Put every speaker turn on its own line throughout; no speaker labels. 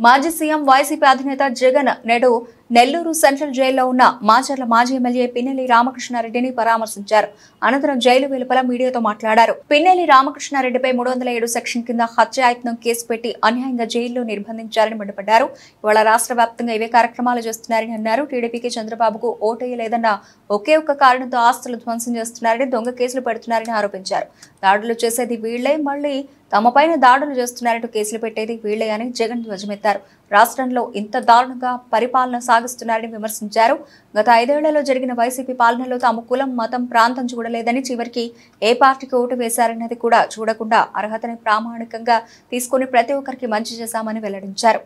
మాజీ CM YCP అధినేత జగన్ నేడు నెల్లూరు సెంట్రల్ జైల్లో ఉన్న మాచర్ల మాజీ ఎమ్మెల్యే పిన్నెల్లి రామకృష్ణారెడ్డిని పరామర్శించారు. అనంతరం జైలు వెలుపల మీడియాతో మాట్లాడారు. పిన్నెల్లి రామకృష్ణారెడ్డిపై 307 సెక్షన్ కింద హత్యాయత్నం కేసు పెట్టి అన్యాయంగా జైల్లో నిర్బంధించారని మండిపడ్డారు. ఇవాళ రాష్ట్ర వ్యాప్తంగా ఇవే కార్యక్రమాలు చేస్తున్నారని అన్నారు. టీడీపీకి చంద్రబాబుకు ఓటేయలేదన్న ఒకే ఒక్క కారణంతో ఆస్తులు ధ్వంసం చేస్తున్నారని, దొంగ కేసులు పెడుతున్నారని ఆరోపించారు. దాడులు చేసేది వీళ్లే, మళ్లీ తమపైన దాడులు చేస్తున్నారంటూ కేసులు పెట్టేది వీళ్లే అని జగన్ ధ్వజమెత్తారు. రాష్ట్రంలో ఇంత దారుణంగా పరిపాలన సాగిస్తున్నారని విమర్శించారు. గత 5 ఏళ్లలో జరిగిన వైసీపీ పాలనలో తాము కులం, మతం, ప్రాంతం చూడలేదని, చివరికి ఏ పార్టీకి ఓటు వేశారన్నది కూడా చూడకుండా అర్హతని ప్రామాణికంగా తీసుకుని ప్రతి ఒక్కరికి మంచి చేశామని వెల్లడించారు.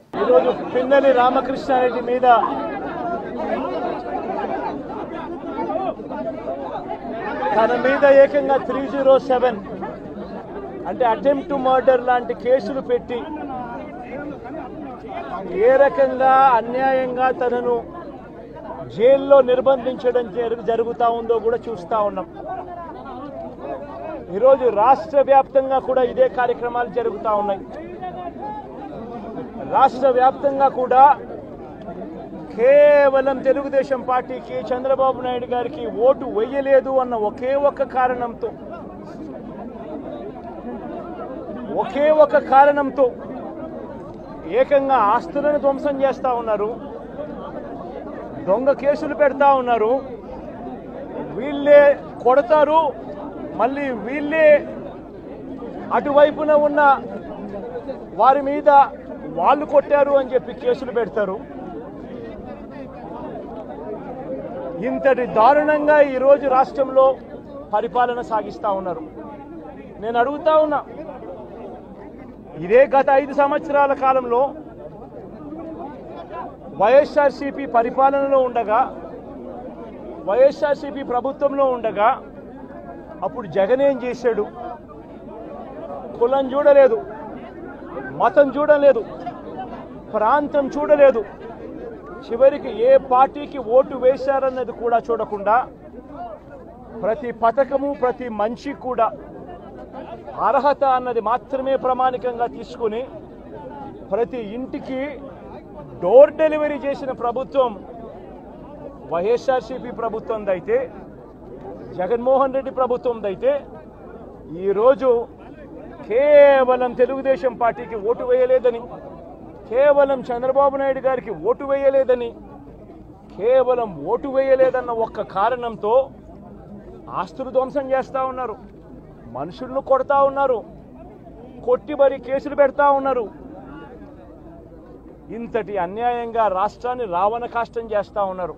పిన్నెల్లి రామకృష్ణారెడ్డి మీద తన మీద ఏకంగా 307 అంటే అటెంప్ట్ టు మర్డర్ లాంటి కేసులు పెట్టి ఏ రకంగా అన్యాయంగా తనను జైల్లో నిర్బంధించడం జరుగుతూ ఉందో కూడా చూస్తూ ఉన్నాం. ఈరోజు రాష్ట్ర వ్యాప్తంగా కూడా ఇదే కార్యక్రమాలు జరుగుతూ ఉన్నాయి. రాష్ట్ర వ్యాప్తంగా కూడా కేవలం తెలుగుదేశం పార్టీకి, చంద్రబాబు నాయుడు గారికి ఓటు వేయలేదు అన్న ఒకే ఒక్క కారణంతో ఏకంగా ఆస్తులను ధ్వంసం చేస్తూ ఉన్నారు, దొంగ కేసులు పెడతా ఉన్నారు. వీళ్ళే కొడతారు, మళ్ళీ వీళ్ళే అటువైపున ఉన్న వారి మీద వాళ్ళు కొట్టారు అని చెప్పి కేసులు పెడతారు. ఇంతటి దారుణంగా ఈరోజు రాష్ట్రంలో పరిపాలన సాగిస్తూ ఉన్నారు. నేను అడుగుతా ఉన్నా, ఇదే గత 5 సంవత్సరాల కాలంలో వైఎస్ఆర్సీపీ పరిపాలనలో ఉండగా, వైఎస్ఆర్సీపీ ప్రభుత్వంలో ఉండగా అప్పుడు జగన్ ఏం చేశాడు? కులం చూడలేదు, మతం చూడలేదు, ప్రాంతం చూడలేదు, చివరికి ఏ పార్టీకి ఓటు వేశారన్నది కూడా చూడకుండా ప్రతి పథకము, ప్రతి మనిషి కూడా అర్హత అన్నది మాత్రమే ప్రామాణికంగా తీసుకుని ప్రతి ఇంటికి డోర్ డెలివరీ చేసిన ప్రభుత్వం వైఎస్ఆర్సీపీ ప్రభుత్వందైతే, జగన్మోహన్ రెడ్డి ప్రభుత్వందైతే, ఈరోజు కేవలం తెలుగుదేశం పార్టీకి ఓటు వేయలేదని, కేవలం చంద్రబాబు నాయుడు గారికి ఓటు వేయలేదని, కేవలం ఓటు వేయలేదన్న ఒక్క కారణంతో ఆస్తులు ధ్వంసం చేస్తూ ఉన్నారు, మనుషులను కొడతా ఉన్నారు, కొట్టి మరి కేసులు పెడతా ఉన్నారు. ఇంతటి అన్యాయంగా రాష్ట్రాన్ని రావణ కాష్టం చేస్తూ ఉన్నారు.